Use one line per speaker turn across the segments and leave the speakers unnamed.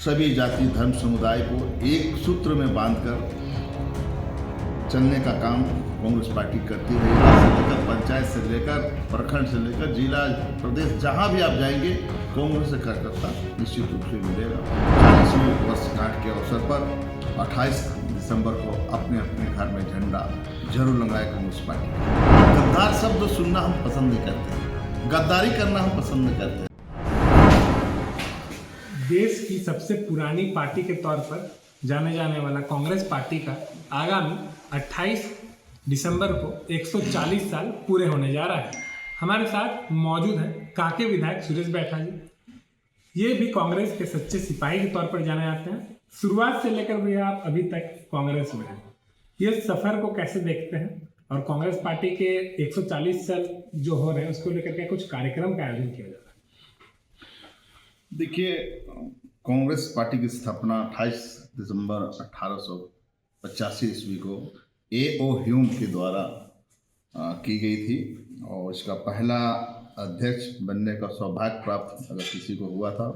सभी जाति धर्म समुदाय को एक सूत्र में बांधकर चलने का काम कांग्रेस पार्टी करती रही है। से लेकर पंचायत से लेकर प्रखंड से लेकर जिला प्रदेश जहां भी आप जाएंगे कांग्रेस का कार्यकर्ता निश्चित रूप से मिलेगा। 40वीं वर्षगांठ के अवसर पर 28 दिसंबर को अपने अपने घर में झंडा जरूर लगाए कांग्रेस पार्टी। गद्दार शब्द सुनना हम पसंद नहीं करते, गद्दारी करना हम पसंद नहीं करते।
देश की सबसे पुरानी पार्टी के तौर पर जाने जाने वाला कांग्रेस पार्टी का आगामी 28 दिसंबर को 140 साल पूरे होने जा रहा है। हमारे साथ मौजूद हैं कांके विधायक सुरेश बैठा जी। ये भी कांग्रेस के सच्चे सिपाही के तौर पर जाने जाते हैं। शुरुआत से लेकर भी आप अभी तक कांग्रेस में हैं। ये सफर को कैसे देखते हैं और कांग्रेस पार्टी के 140 साल जो हो रहे हैं उसको लेकर के कुछ कार्यक्रम का आयोजन किया जा रहा है?
देखिए, कांग्रेस पार्टी की स्थापना 28 दिसंबर 1885 ईस्वी को A.O. ह्यूम के द्वारा की गई थी और इसका पहला अध्यक्ष बनने का सौभाग्य प्राप्त अगर किसी को हुआ था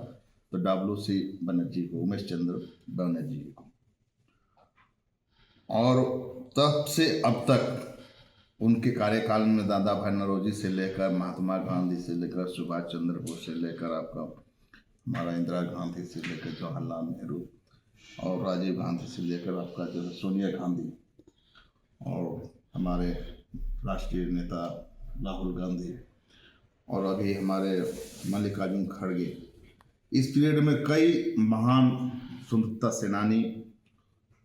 तो W.C. बनर्जी को, उमेश चंद्र बनर्जी को। और तब से अब तक उनके कार्यकाल में दादा भाई नौरोजी से लेकर महात्मा गांधी से लेकर सुभाष चंद्र बोस से लेकर आपका हमारा इंदिरा गांधी से लेकर जवाहरलाल नेहरू और राजीव गांधी से लेकर आपका जो सोनिया गांधी और हमारे राष्ट्रीय नेता राहुल गांधी और अभी हमारे मल्लिकार्जुन खड़गे, इस पीरियड में कई महान स्वतंत्रता सेनानी,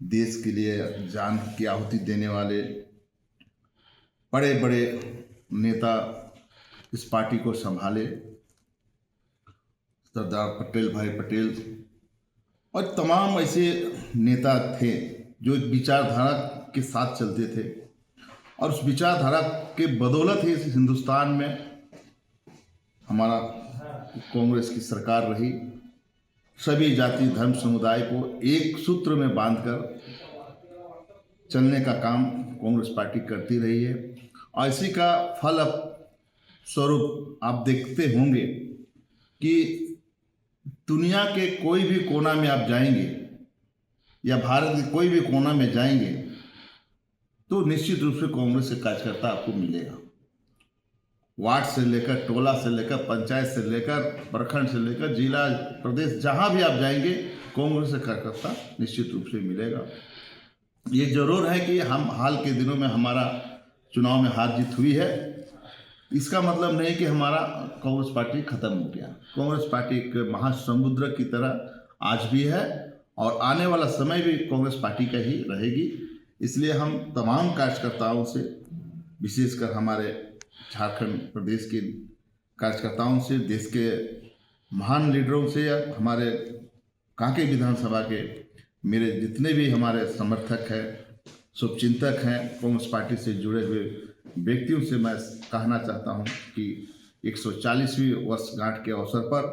देश के लिए जान की आहुति देने वाले बड़े बड़े नेता इस पार्टी को संभाले। सरदार पटेल भाई पटेल और तमाम ऐसे नेता थे जो विचारधारा के साथ चलते थे और उस विचारधारा के बदौलत ही इस हिंदुस्तान में हमारा कांग्रेस की सरकार रही। सभी जाति धर्म समुदाय को एक सूत्र में बांधकर चलने का काम कांग्रेस पार्टी करती रही है और इसी का फल स्वरूप आप देखते होंगे कि दुनिया के कोई भी कोना में आप जाएंगे या भारत के कोई भी कोना में जाएंगे तो निश्चित रूप से कांग्रेस के कार्यकर्ता आपको मिलेगा। वार्ड से लेकर टोला से लेकर पंचायत से लेकर प्रखंड से लेकर जिला प्रदेश जहां भी आप जाएंगे कांग्रेस का कार्यकर्ता निश्चित रूप से मिलेगा। ये जरूर है कि हम हाल के दिनों में हमारा चुनाव में हार जीत हुई है, इसका मतलब नहीं कि हमारा कांग्रेस पार्टी खत्म हो गया। कांग्रेस पार्टी एक महासमुद्र की तरह आज भी है और आने वाला समय भी कांग्रेस पार्टी का ही रहेगी। इसलिए हम तमाम कार्यकर्ताओं से, विशेषकर हमारे झारखंड प्रदेश के कार्यकर्ताओं से, देश के महान लीडरों से या हमारे कांके विधानसभा के मेरे जितने भी हमारे समर्थक हैं, शुभचिंतक हैं, कांग्रेस पार्टी से जुड़े हुए व्यक्तियों से मैं कहना चाहता हूं कि 140वीं वर्षगांठ के अवसर पर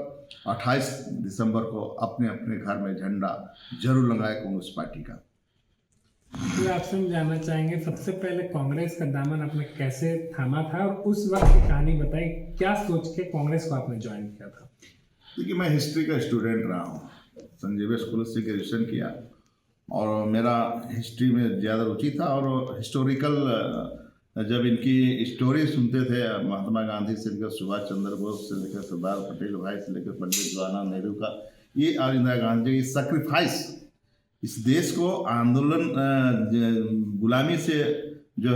28 दिसंबर को अपने अपने घर में झंडा जरूर लगाए कांग्रेस पार्टी का।
तो आपसे हम जानना चाहेंगे, सबसे पहले कांग्रेस का दामन आपने कैसे थामा था और उस वक्त की कहानी बताई, क्या सोच के कांग्रेस को आपने ज्वाइन किया था?
देखिए, मैं हिस्ट्री का स्टूडेंट रहा हूँ, संजीव स्कूल से ग्रेजुएशन किया और मेरा हिस्ट्री में ज़्यादा रुचि था और हिस्टोरिकल जब इनकी स्टोरी सुनते थे, महात्मा गांधी से लेकर सुभाष चंद्र बोस से लेकर सरदार पटेल भाई से लेकर पंडित जवाहरलाल नेहरू का ये और इंदिरा गांधी की सैक्रिफाइस, इस देश को आंदोलन गुलामी से जो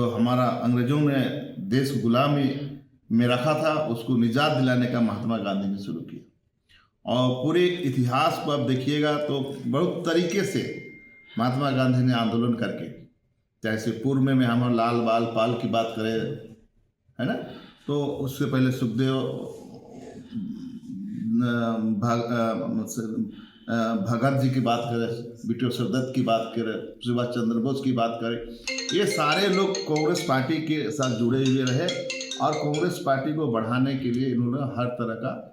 हमारा अंग्रेजों ने देश गुलामी में रखा था उसको निजात दिलाने का महात्मा गांधी ने शुरू किया। और पूरे इतिहास को आप देखिएगा तो बहुत तरीके से महात्मा गांधी ने आंदोलन करके, जैसे पूर्व में हम लाल बाल पाल की बात करें, है ना, तो उससे पहले सुखदेव भगत जी की बात करें, बिटेश्वर दत्त की बात करें, सुभाष चंद्र बोस की बात करें, ये सारे लोग कांग्रेस पार्टी के साथ जुड़े हुए रहे और कांग्रेस पार्टी को बढ़ाने के लिए इन्होंने हर तरह का,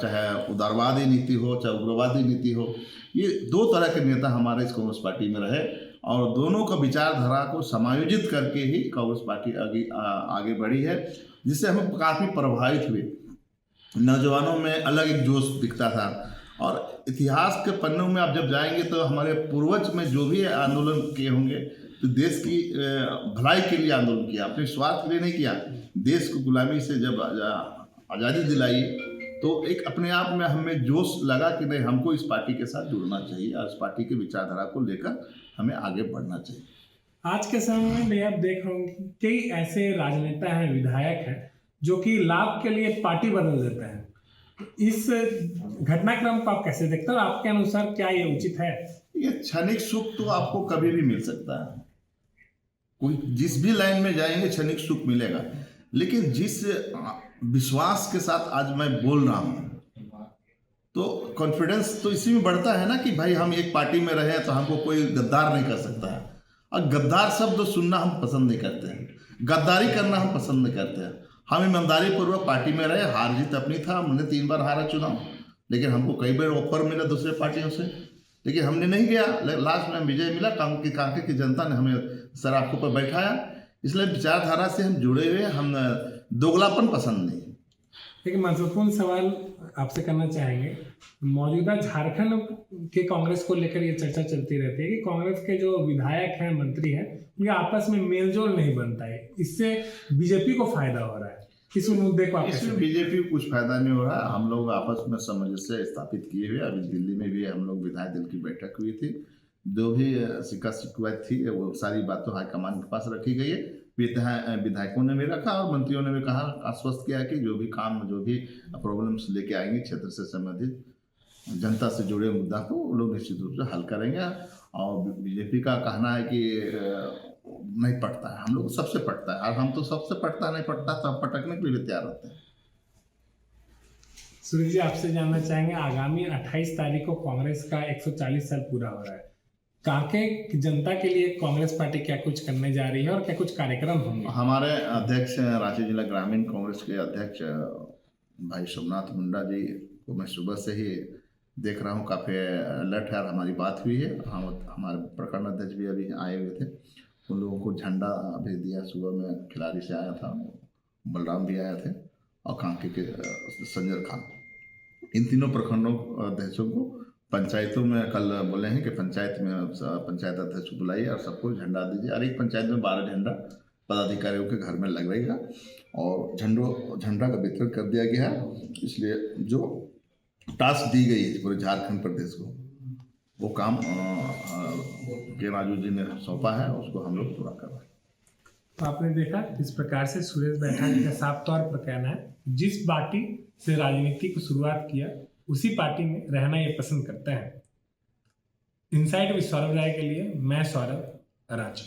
चाहे उदारवादी नीति हो चाहे उग्रवादी नीति हो, ये दो तरह के नेता हमारे इस कांग्रेस पार्टी में रहे और दोनों का विचारधारा को समायोजित करके ही कांग्रेस पार्टी आगे बढ़ी है, जिससे हम काफ़ी प्रभावित हुए। नौजवानों में अलग एक जोश दिखता था और इतिहास के पन्नों में आप जब जाएंगे तो हमारे पूर्वज में जो भी आंदोलन किए होंगे तो देश की भलाई के लिए आंदोलन किया, अपने स्वार्थ के लिए नहीं किया। देश को गुलामी से जब आज़ादी दिलाई तो एक अपने आप में हमें जोश लगा कि नहीं, हमको इस पार्टी के साथ जुड़ना चाहिए और इस पार्टी की विचारधारा को लेकर हमें आगे बढ़ना चाहिए।
आज के समय में भी आप देख रहे होंगे कई ऐसे राजनेता हैं, विधायक हैं जो कि लाभ के लिए पार्टी बदल देते हैं। इस घटनाक्रम को आप कैसे देखते हैं और आपके अनुसार क्या ये उचित है?
ये क्षणिक सुख तो आपको कभी भी मिल सकता है, कोई जिस भी लाइन में जाएंगे क्षणिक सुख मिलेगा, लेकिन जिस विश्वास के साथ आज मैं बोल रहा हूँ तो कॉन्फिडेंस तो इसी में बढ़ता है ना कि भाई हम एक पार्टी में रहे तो हमको कोई गद्दार नहीं कर सकता है। और गद्दार शब्द सुनना हम पसंद नहीं करते हैं, गद्दारी करना हम पसंद नहीं करते हैं। हम ईमानदारी पूर्वक पार्टी में रहे, हार जीत अपनी था, हमने 3 बार हारा चुनाव, लेकिन हमको कई बार ऑफर मिला दूसरे पार्टियों से, लेकिन हमने नहीं गया। लास्ट में विजय मिला, कांके की जनता ने हमें सर आंखों पर बैठाया। इसलिए विचारधारा से हम जुड़े हुए, हम दोगलापन पसंद नहीं।
एक महत्वपूर्ण सवाल आपसे करना चाहेंगे, मौजूदा झारखंड के कांग्रेस को लेकर ये चर्चा चलती रहती है कि कांग्रेस के जो विधायक हैं, मंत्री हैं, उनके आपस में मेलजोल नहीं बनता है, इससे बीजेपी को फायदा हो रहा है। इस मुद्दे को
इसमें बीजेपी को कुछ फायदा नहीं हो रहा है। हम लोग आपस में सामंजस्य स्थापित किए हुए, अभी दिल्ली में भी हम लोग विधायक दल की बैठक हुई थी, जो भी शिकायत थी वो सारी बातों हाईकमान के पास रखी गई है। विधायकों ने भी रखा और मंत्रियों ने भी कहा, आश्वस्त किया कि जो भी काम, जो भी प्रॉब्लम्स लेके आएंगे क्षेत्र से संबंधित, जनता से जुड़े मुद्दा को वो लोग निश्चित रूप से हल करेंगे। और बीजेपी का कहना है कि नहीं पटता है, हम लोग सबसे पटता है, और हम तो सबसे पटता नहीं पटता तो हम पटकने के लिए तैयार होते हैं।
सूरज जी, आपसे जानना चाहेंगे, आगामी 28 तारीख को कांग्रेस का 140 साल पूरा हो रहा है। कांके जनता के लिए कांग्रेस पार्टी क्या कुछ करने जा रही है और क्या कुछ कार्यक्रम होंगे? हमारे
अध्यक्ष, रांची जिला ग्रामीण कांग्रेस के अध्यक्ष भाई सोमनाथ मुंडा जी को मैं सुबह से ही देख रहा हूँ, काफ़ी अलर्ट है और हमारी बात हुई है। हमारे प्रखंड अध्यक्ष भी अभी आए हुए थे, उन लोगों को झंडा भेज दिया। सुबह में खिलाड़ी से आया था, बलराम भी आए थे, और कांके के संजय खान, इन तीनों प्रखंडों अध्यक्षों को पंचायतों में कल बोले हैं कि पंचायत पंचायत अध्यक्ष बुलाइए और सबको झंडा दीजिए। और एक पंचायत में 12 झंडा पदाधिकारियों के घर में लगेगा और झंडा का वितरण कर दिया गया है। इसलिए जो टास्क दी गई है पूरे झारखंड प्रदेश को, वो काम के राजू जी ने सौंपा है, उसको हम लोग पूरा कर रहे हैं।
तो आपने देखा इस प्रकार से सुरेश बैठा का साफ तौर पर कहना है, जिस पार्टी से राजनीति की शुरुआत किया उसी पार्टी में रहना ये पसंद करता है। इनसाइट विद सौरभ राय के लिए मैं सौरभ, रांची।